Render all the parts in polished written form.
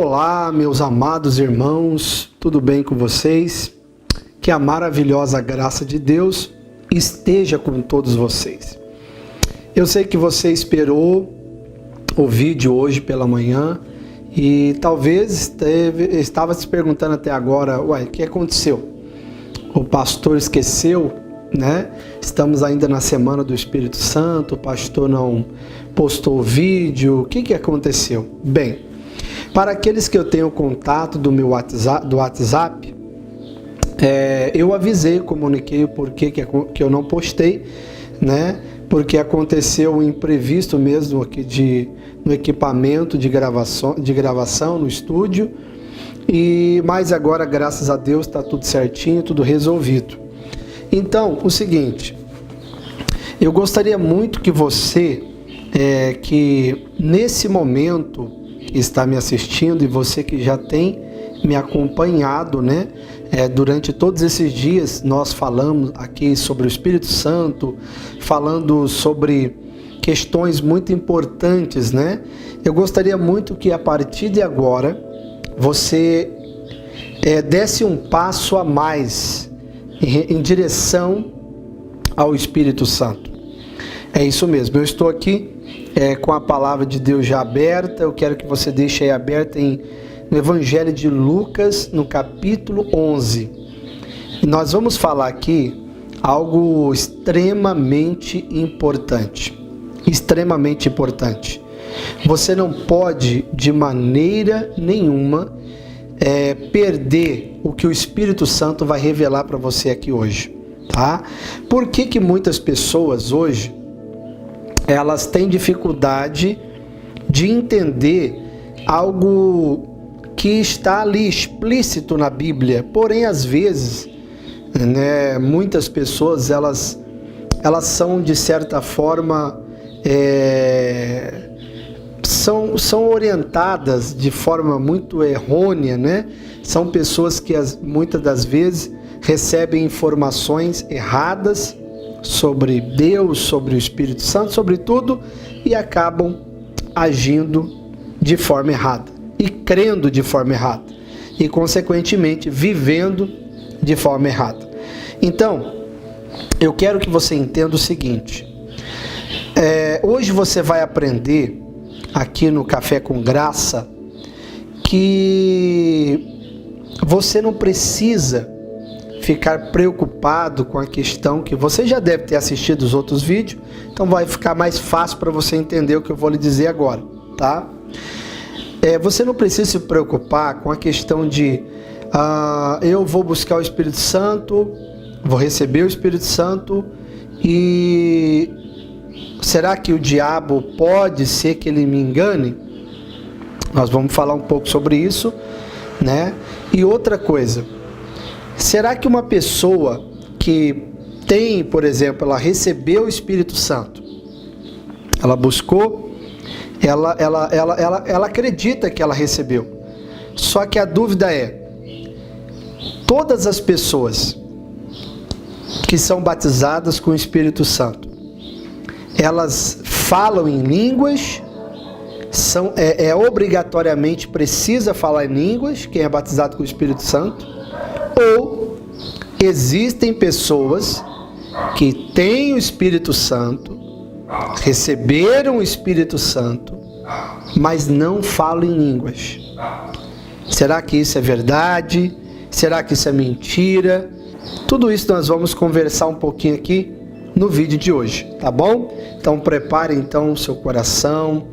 Olá, meus amados irmãos, tudo bem com vocês? Que a maravilhosa graça de Deus esteja com todos vocês. Eu sei que você esperou o vídeo hoje pela manhã e talvez estava se perguntando até agora, o que aconteceu? O pastor esqueceu, né? Estamos ainda na semana do Espírito Santo, o pastor não postou o vídeo, o que aconteceu? Bem, para aqueles que eu tenho contato do meu WhatsApp, eu avisei, comuniquei o porquê que eu não postei, né? Porque aconteceu um imprevisto mesmo aqui no equipamento de gravação no estúdio, mas agora, graças a Deus, está tudo certinho, tudo resolvido. Então, o seguinte, eu gostaria muito que você, que nesse momento está me assistindo e você que já tem me acompanhado, né? Durante todos esses dias nós falamos aqui sobre o Espírito Santo, falando sobre questões muito importantes, né? Eu gostaria muito que a partir de agora você desse um passo a mais em direção ao Espírito Santo. É isso mesmo, eu estou aqui com a palavra de Deus já aberta. Eu quero que você deixe aí aberta no Evangelho de Lucas, no capítulo 11. E nós vamos falar aqui algo extremamente importante. Extremamente importante. Você não pode, de maneira nenhuma, perder o que o Espírito Santo vai revelar para você aqui hoje. Tá? Por que muitas pessoas hoje elas têm dificuldade de entender algo que está ali explícito na Bíblia? Porém, às vezes, né, muitas pessoas elas são, de certa forma, são orientadas de forma muito errônea, né? São pessoas que muitas das vezes recebem informações erradas sobre Deus, sobre o Espírito Santo, sobre tudo, e acabam agindo de forma errada e crendo de forma errada e, consequentemente, vivendo de forma errada. Então, eu quero que você entenda o seguinte: hoje você vai aprender aqui no Café com Graça que você não precisa ficar preocupado com a questão que você já deve ter assistido os outros vídeos, então vai ficar mais fácil para você entender o que eu vou lhe dizer agora, tá? Você não precisa se preocupar com a questão de eu vou buscar o Espírito Santo, vou receber o Espírito Santo e será que o diabo pode ser que ele me engane? Nós vamos falar um pouco sobre isso, né? E outra coisa, será que uma pessoa que tem, por exemplo, ela recebeu o Espírito Santo, ela buscou, ela acredita que ela recebeu, só que a dúvida é, todas as pessoas que são batizadas com o Espírito Santo, elas falam em línguas, obrigatoriamente precisa falar em línguas, quem é batizado com o Espírito Santo, ou existem pessoas que têm o Espírito Santo, receberam o Espírito Santo, mas não falam em línguas. Será que isso é verdade? Será que isso é mentira? Tudo isso nós vamos conversar um pouquinho aqui no vídeo de hoje, tá bom? Então prepare então o seu coração,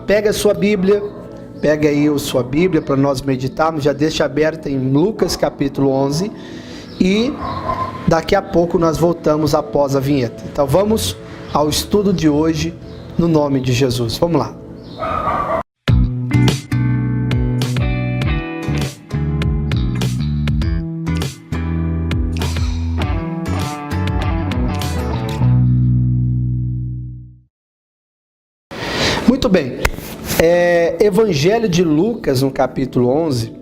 pega a sua Bíblia, pega aí a sua Bíblia para nós meditarmos, já deixa aberta em Lucas capítulo 11 e daqui a pouco nós voltamos após a vinheta. Então vamos ao estudo de hoje no nome de Jesus. Vamos lá. Muito bem, Evangelho de Lucas, no capítulo 11,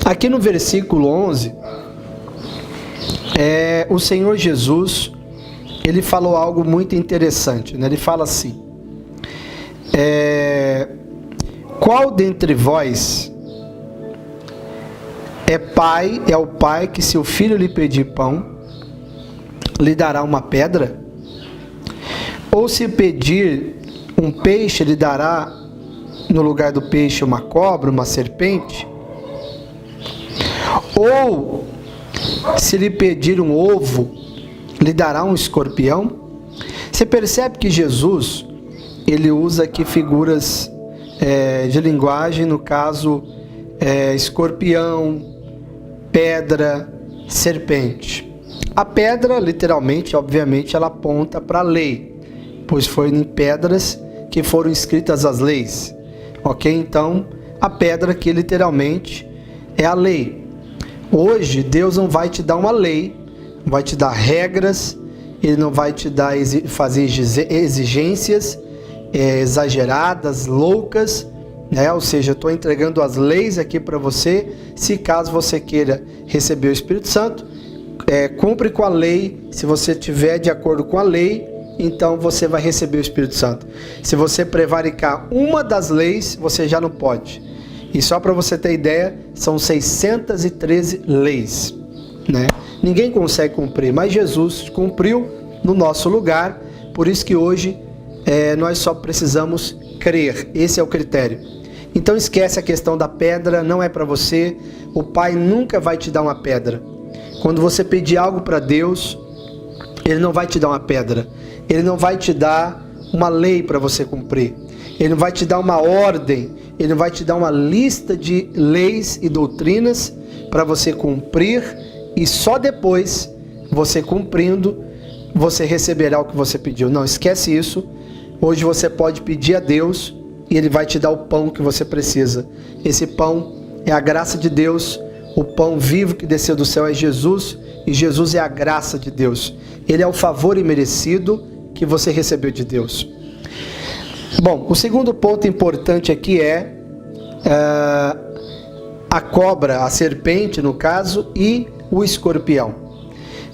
aqui no versículo 11, o Senhor Jesus, ele falou algo muito interessante, né? Ele fala assim, Qual dentre vós é o pai que, se o filho lhe pedir pão, lhe dará uma pedra? Ou se pedir um peixe, lhe dará no lugar do peixe uma cobra, uma serpente? Ou se lhe pedir um ovo, lhe dará um escorpião? Você percebe que Jesus, ele usa aqui figuras de linguagem, no caso, escorpião, pedra, serpente. A pedra, literalmente, obviamente, ela aponta para a lei, pois foi em pedras que foram escritas as leis. Ok? Então, a pedra aqui, literalmente, é a lei. Hoje, Deus não vai te dar uma lei, não vai te dar regras, Ele não vai te dar fazer exigências exageradas, loucas, né? Ou seja, estou entregando as leis aqui para você. Se caso você queira receber o Espírito Santo, cumpre com a lei. Se você estiver de acordo com a lei, então você vai receber o Espírito Santo. Se você prevaricar uma das leis, você já não pode. E só para você ter ideia, são 613 leis, né? Ninguém consegue cumprir, mas Jesus cumpriu no nosso lugar. Por isso que hoje nós só precisamos crer. Esse é o critério. Então esquece a questão da pedra, não é para você. O Pai nunca vai te dar uma pedra. Quando você pedir algo para Deus, Ele não vai te dar uma pedra. Ele não vai te dar uma lei para você cumprir. Ele não vai te dar uma ordem. Ele não vai te dar uma lista de leis e doutrinas para você cumprir. E só depois, você cumprindo, você receberá o que você pediu. Não, esquece isso. Hoje você pode pedir a Deus e Ele vai te dar o pão que você precisa. Esse pão é a graça de Deus. O pão vivo que desceu do céu é Jesus. E Jesus é a graça de Deus. Ele é o favor imerecido que você recebeu de Deus. Bom, o segundo ponto importante aqui é a cobra, a serpente no caso, e o escorpião.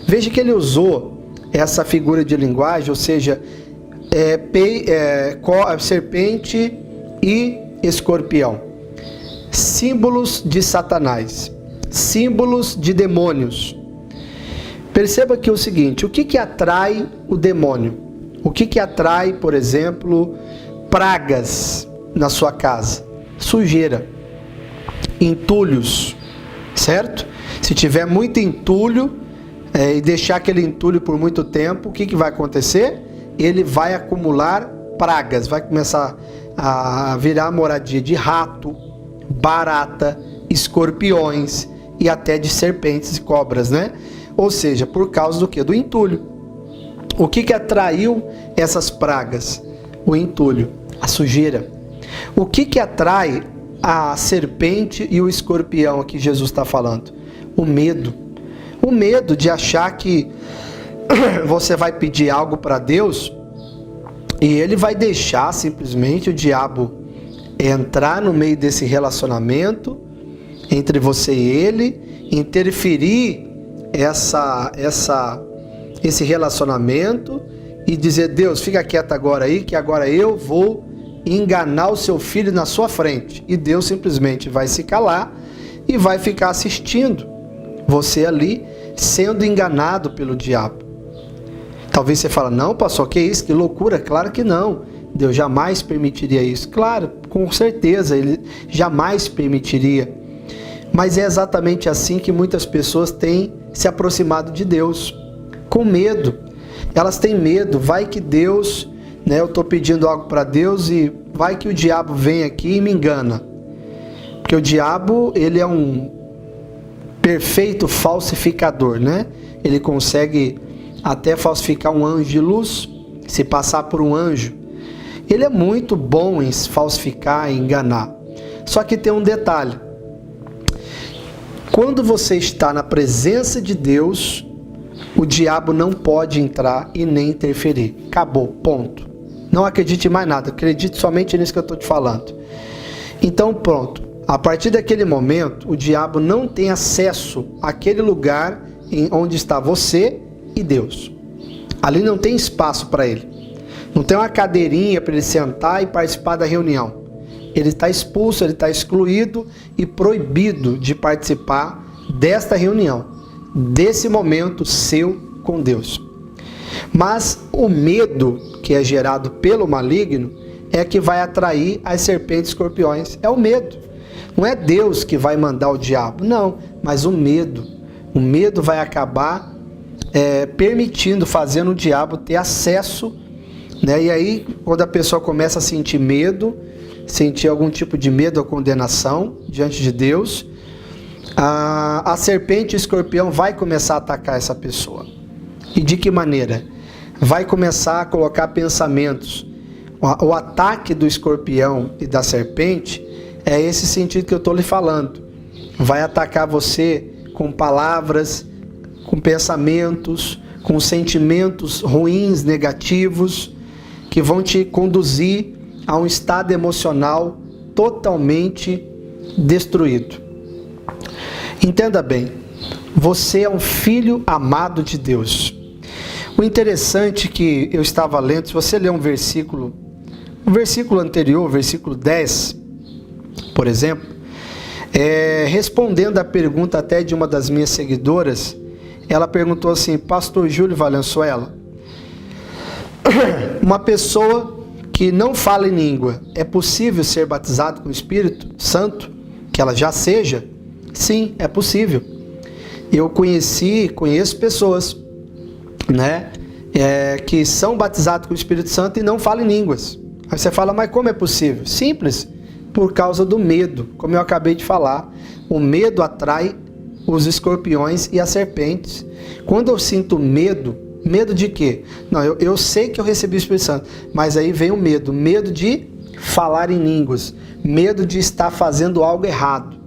Veja que ele usou essa figura de linguagem, ou seja, serpente e escorpião. Símbolos de Satanás, símbolos de demônios. Perceba que é o seguinte, o que atrai o demônio? O que atrai, por exemplo, pragas na sua casa? Sujeira, entulhos, certo? Se tiver muito entulho e deixar aquele entulho por muito tempo, o que vai acontecer? Ele vai acumular pragas, vai começar a virar moradia de rato, barata, escorpiões e até de serpentes e cobras, né? Ou seja, por causa do quê? Do entulho. O que atraiu essas pragas? O entulho, a sujeira. O que atrai a serpente e o escorpião que Jesus está falando? O medo. O medo de achar que você vai pedir algo para Deus e Ele vai deixar simplesmente o diabo entrar no meio desse relacionamento entre você e Ele, interferir esse relacionamento e dizer: Deus, fica quieto agora aí, que agora eu vou enganar o seu filho na sua frente. E Deus simplesmente vai se calar e vai ficar assistindo você ali sendo enganado pelo diabo. Talvez você fale: não, pastor, que isso? Que loucura. Claro que não. Deus jamais permitiria isso. Claro, com certeza, Ele jamais permitiria. Mas é exatamente assim que muitas pessoas têm se aproximado de Deus, com medo. Elas têm medo, vai que Deus, né, eu estou pedindo algo para Deus e vai que o diabo vem aqui e me engana. Porque o diabo, ele é um perfeito falsificador, né? Ele consegue até falsificar um anjo de luz, se passar por um anjo. Ele é muito bom em falsificar e enganar. Só que tem um detalhe. Quando você está na presença de Deus, o diabo não pode entrar e nem interferir. Acabou, ponto. Não acredite em mais nada, acredite somente nisso que eu estou te falando. Então pronto, a partir daquele momento, o diabo não tem acesso àquele lugar onde está você e Deus. Ali não tem espaço para ele. Não tem uma cadeirinha para ele sentar e participar da reunião. ele está expulso, ele está excluído e proibido de participar desta reunião, desse momento seu com Deus. Mas o medo que é gerado pelo maligno é que vai atrair as serpentes e escorpiões. É o medo. Não é Deus que vai mandar o diabo, não, mas o medo. O medo vai acabar permitindo, fazendo o diabo ter acesso, né? E aí, quando a pessoa começa a sentir medo, sentir algum tipo de medo ou condenação diante de Deus, a serpente e o escorpião vai começar a atacar essa pessoa. E de que maneira? Vai começar a colocar pensamentos. O ataque do escorpião e da serpente é esse sentido que eu estou lhe falando. Vai atacar você com palavras, com pensamentos, com sentimentos ruins, negativos, que vão te conduzir a um estado emocional totalmente destruído. Entenda bem, você é um filho amado de Deus. O interessante que eu estava lendo, se você ler o versículo anterior, versículo 10, por exemplo, respondendo a pergunta até de uma das minhas seguidoras, ela perguntou assim: Pastor Júlio Valenzuela, uma pessoa que não fala em língua, é possível ser batizado com o Espírito Santo? Que ela já seja? Sim, é possível. Eu conheço pessoas, né, que são batizados com o Espírito Santo e não falam em línguas. Aí você fala, mas como é possível? Simples, por causa do medo, como eu acabei de falar. O medo atrai os escorpiões e as serpentes. Quando eu sinto medo de quê? Não, eu sei que eu recebi o Espírito Santo, mas aí vem o medo de falar em línguas, medo de estar fazendo algo errado,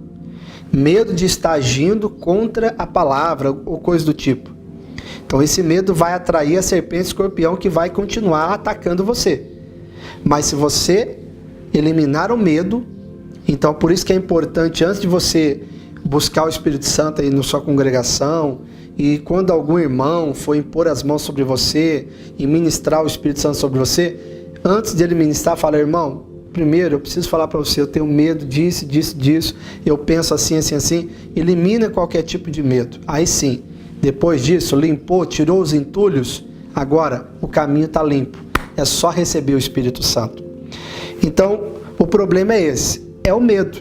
medo de estar agindo contra a palavra ou coisa do tipo. Então esse medo vai atrair a serpente e o escorpião, que vai continuar atacando você. Mas se você eliminar o medo, então por isso que é importante, antes de você buscar o Espírito Santo aí na sua congregação, e quando algum irmão for impor as mãos sobre você e ministrar o Espírito Santo sobre você, antes de ele ministrar, fala: irmão, primeiro eu preciso falar para você, eu tenho medo disso, eu penso assim, assim, assim. Elimina qualquer tipo de medo. Aí sim, depois disso, limpou, tirou os entulhos, agora o caminho está limpo. É só receber o Espírito Santo. Então, o problema é esse, é o medo.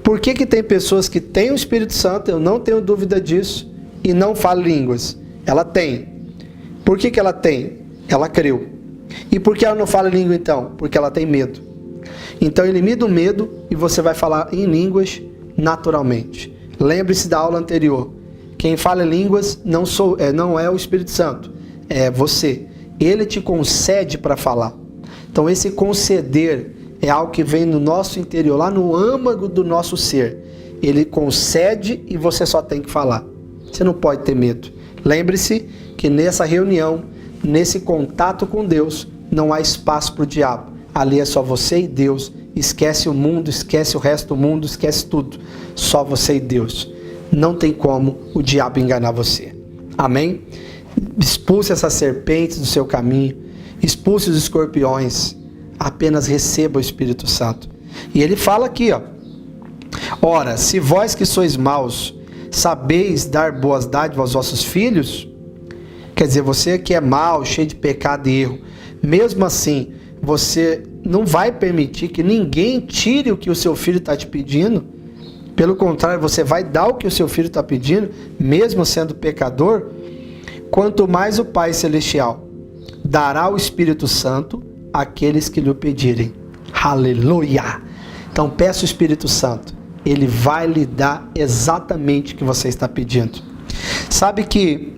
Por que tem pessoas que têm o Espírito Santo, eu não tenho dúvida disso, e não falam línguas? Ela tem. Por que ela tem? Ela creu. E por que ela não fala língua então? Porque ela tem medo. Então elimina o medo e você vai falar em línguas naturalmente. Lembre-se da aula anterior. Quem fala línguas não é o Espírito Santo, é você. Ele te concede para falar. Então esse conceder é algo que vem no nosso interior, lá no âmago do nosso ser. Ele concede e você só tem que falar. Você não pode ter medo. Lembre-se que nessa reunião, nesse contato com Deus, não há espaço para o diabo. Ali é só você e Deus. Esquece o mundo, esquece o resto do mundo, esquece tudo. Só você e Deus. Não tem como o diabo enganar você. Amém? Expulse essas serpentes do seu caminho. Expulse os escorpiões. Apenas receba o Espírito Santo. E ele fala aqui, ó: ora, se vós que sois maus, sabeis dar boas dádivas aos vossos filhos, quer dizer, você que é mau, cheio de pecado e erro, mesmo assim, você não vai permitir que ninguém tire o que o seu filho está te pedindo. Pelo contrário, você vai dar o que o seu filho está pedindo, mesmo sendo pecador. Quanto mais o Pai Celestial dará o Espírito Santo àqueles que lhe o pedirem. Aleluia! Então peça o Espírito Santo. Ele vai lhe dar exatamente o que você está pedindo. Sabe que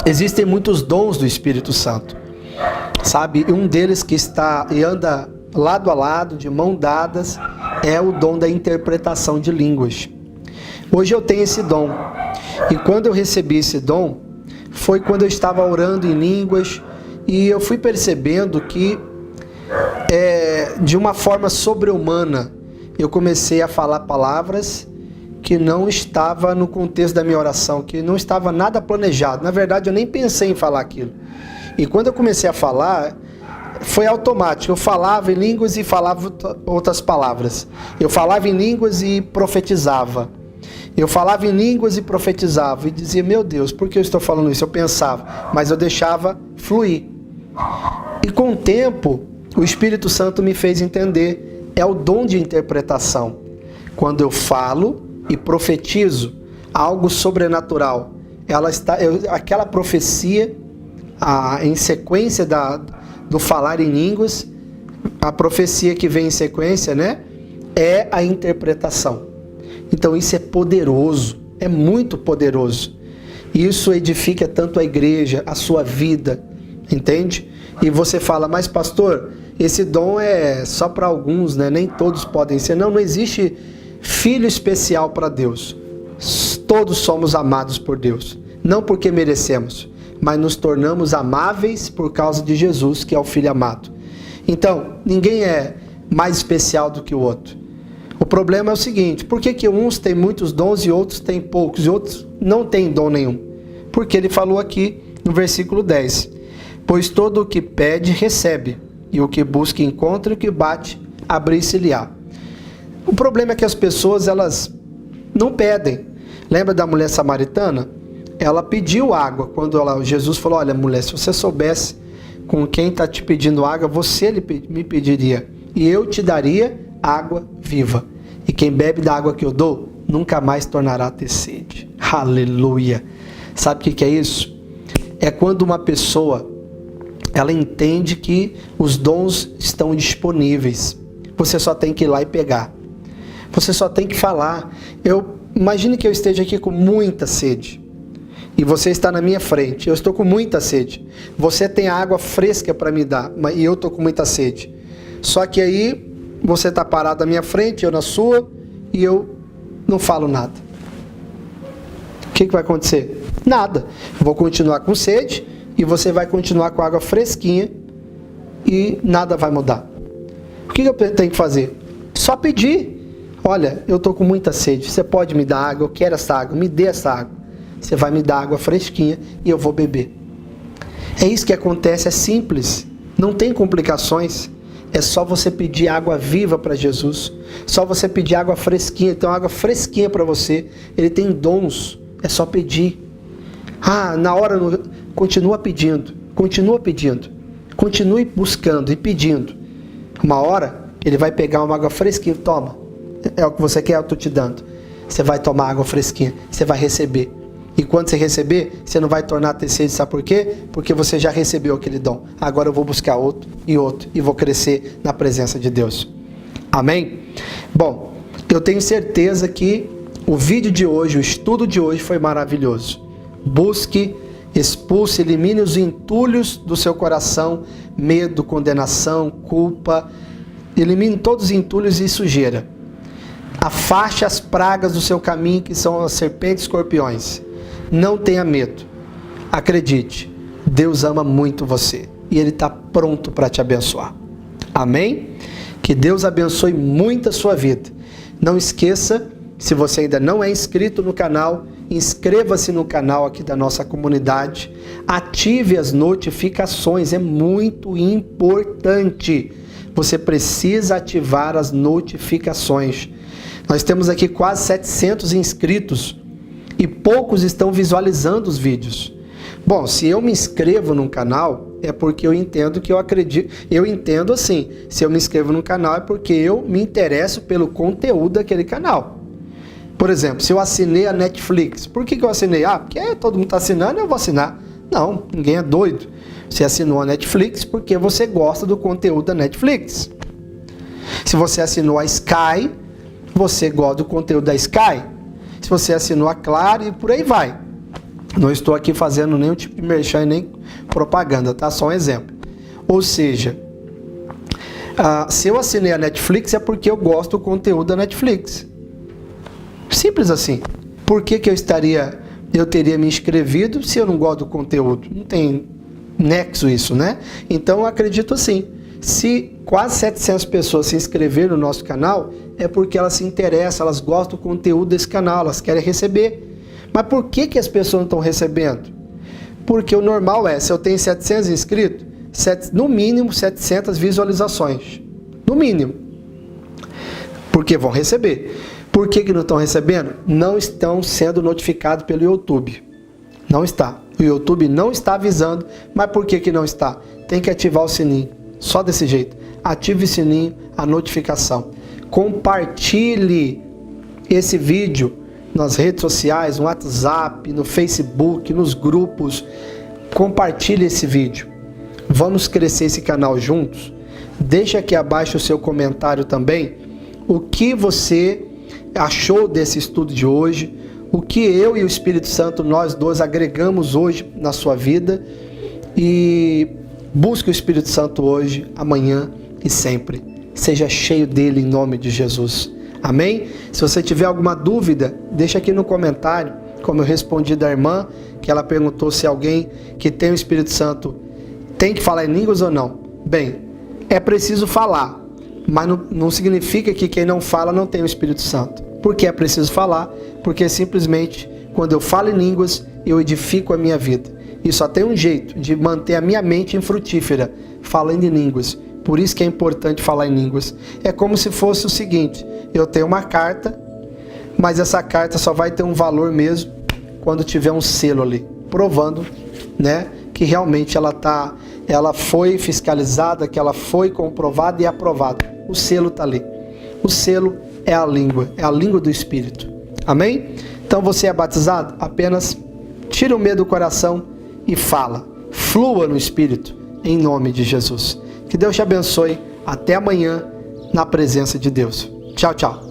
existem muitos dons do Espírito Santo. Sabe, um deles que está e anda lado a lado, de mão dadas, é o dom da interpretação de línguas. Hoje eu tenho esse dom. E quando eu recebi esse dom, foi quando eu estava orando em línguas, e eu fui percebendo que, de uma forma sobre-humana, eu comecei a falar palavras que não estava no contexto da minha oração, que não estava nada planejado. Na verdade, eu nem pensei em falar aquilo. E quando eu comecei a falar, foi automático. Eu falava em línguas e falava outras palavras. Eu falava em línguas e profetizava. Eu falava em línguas e profetizava. E dizia, meu Deus, por que eu estou falando isso? Eu pensava, mas eu deixava fluir. E com o tempo, o Espírito Santo me fez entender. É o dom de interpretação. Quando eu falo e profetizo algo sobrenatural, aquela profecia, em sequência do falar em línguas, a profecia que vem em sequência, né, é a interpretação. Então isso é poderoso, é muito poderoso. Isso edifica tanto a igreja, a sua vida, entende? E você fala, mas pastor, esse dom é só para alguns, né? Nem todos podem ser. Não existe filho especial para Deus. Todos somos amados por Deus. Não porque merecemos, mas nos tornamos amáveis por causa de Jesus, que é o Filho amado. Então, ninguém é mais especial do que o outro. O problema é o seguinte, por que uns têm muitos dons e outros têm poucos, e outros não têm dom nenhum? Porque ele falou aqui no versículo 10, pois todo o que pede, recebe, e o que busca, encontra, e o que bate, abrir-se-lhe-á. O problema é que as pessoas, elas não pedem. Lembra da mulher samaritana? Ela pediu água, quando Jesus falou, olha mulher, se você soubesse com quem está te pedindo água, você me pediria, e eu te daria água viva. E quem bebe da água que eu dou, nunca mais tornará a ter sede. Aleluia! Sabe o que é isso? É quando uma pessoa, ela entende que os dons estão disponíveis. Você só tem que ir lá e pegar. Você só tem que falar. Imagine que eu esteja aqui com muita sede. E você está na minha frente. Eu estou com muita sede. Você tem água fresca para me dar. E eu estou com muita sede. Só que aí, você está parado na minha frente, eu na sua, e eu não falo nada. O que vai acontecer? Nada. Vou continuar com sede, e você vai continuar com água fresquinha, e nada vai mudar. O que eu tenho que fazer? Só pedir. Olha, eu estou com muita sede, você pode me dar água? Eu quero essa água, me dê essa água. Você vai me dar água fresquinha, e eu vou beber. É isso que acontece, é simples. Não tem complicações. É só você pedir água viva para Jesus. Só você pedir água fresquinha. Então, água fresquinha para você. Ele tem dons. É só pedir. Na hora, continua pedindo. Continua pedindo. Continue buscando e pedindo. Uma hora, ele vai pegar uma água fresquinha. Toma. É o que você quer, eu estou te dando. Você vai tomar água fresquinha. Você vai receber. E quando você receber, você não vai tornar a ter sede, sabe por quê? Porque você já recebeu aquele dom. Agora eu vou buscar outro, e vou crescer na presença de Deus. Amém? Bom, eu tenho certeza que o vídeo de hoje, o estudo de hoje foi maravilhoso. Busque, expulse, elimine os entulhos do seu coração, medo, condenação, culpa. Elimine todos os entulhos e sujeira. Afaste as pragas do seu caminho, que são as serpentes e escorpiões. Não tenha medo. Acredite, Deus ama muito você e Ele está pronto para te abençoar. Amém? Que Deus abençoe muito a sua vida. Não esqueça, se você ainda não é inscrito no canal, inscreva-se no canal aqui da nossa comunidade. Ative as notificações, é muito importante. Você precisa ativar as notificações. Nós temos aqui quase 700 inscritos. E poucos estão visualizando os vídeos. Bom, se eu me inscrevo num canal, é porque eu entendo que eu acredito. Eu entendo assim, se eu me inscrevo num canal é porque eu me interesso pelo conteúdo daquele canal. Por exemplo, se eu assinei a Netflix, por que eu assinei? Porque todo mundo está assinando, eu vou assinar. Não, ninguém é doido. Você assinou a Netflix porque você gosta do conteúdo da Netflix. Se você assinou a Sky, você gosta do conteúdo da Sky. Se você assinou a Claro e por aí vai. Não estou aqui fazendo nenhum tipo de merchan nem propaganda, tá? Só um exemplo. Ou seja, se eu assinei a Netflix é porque eu gosto do conteúdo da Netflix. Simples assim. Por que eu teria me inscrevido se eu não gosto do conteúdo? Não tem nexo isso, né? Então eu acredito assim. Se quase 700 pessoas se inscreveram no nosso canal, é porque elas se interessam, elas gostam do conteúdo desse canal, elas querem receber. Mas por que as pessoas não estão recebendo? Porque o normal é, se eu tenho 700 inscritos, no mínimo 700 visualizações. No mínimo. Porque vão receber. Por que não estão recebendo? Não estão sendo notificados pelo YouTube. Não está. O YouTube não está avisando. Mas por que não está? Tem que ativar o sininho. Só desse jeito. Ative o sininho, a notificação. Compartilhe esse vídeo nas redes sociais, no WhatsApp, no Facebook, nos grupos. Compartilhe esse vídeo. Vamos crescer esse canal juntos. Deixa aqui abaixo o seu comentário também. O que você achou desse estudo de hoje? O que eu e o Espírito Santo, nós dois, agregamos hoje na sua vida? E busque o Espírito Santo hoje, amanhã e sempre. Seja cheio dele em nome de Jesus. Amém? Se você tiver alguma dúvida, deixa aqui no comentário, como eu respondi da irmã, que ela perguntou se alguém que tem o Espírito Santo tem que falar em línguas ou não. Bem, é preciso falar, mas não significa que quem não fala não tem o Espírito Santo. Por que é preciso falar? Porque simplesmente, quando eu falo em línguas, eu edifico a minha vida. E só tem um jeito de manter a minha mente infrutífera, falando em línguas. Por isso que é importante falar em línguas. É como se fosse o seguinte, eu tenho uma carta, mas essa carta só vai ter um valor mesmo quando tiver um selo ali, provando, né, que realmente ela foi fiscalizada, que ela foi comprovada e aprovada. O selo está ali. O selo é a língua do Espírito. Amém? Então você é batizado? Apenas tira o medo do coração e fala. Flua no Espírito, em nome de Jesus. Que Deus te abençoe. Até amanhã, na presença de Deus. Tchau, tchau.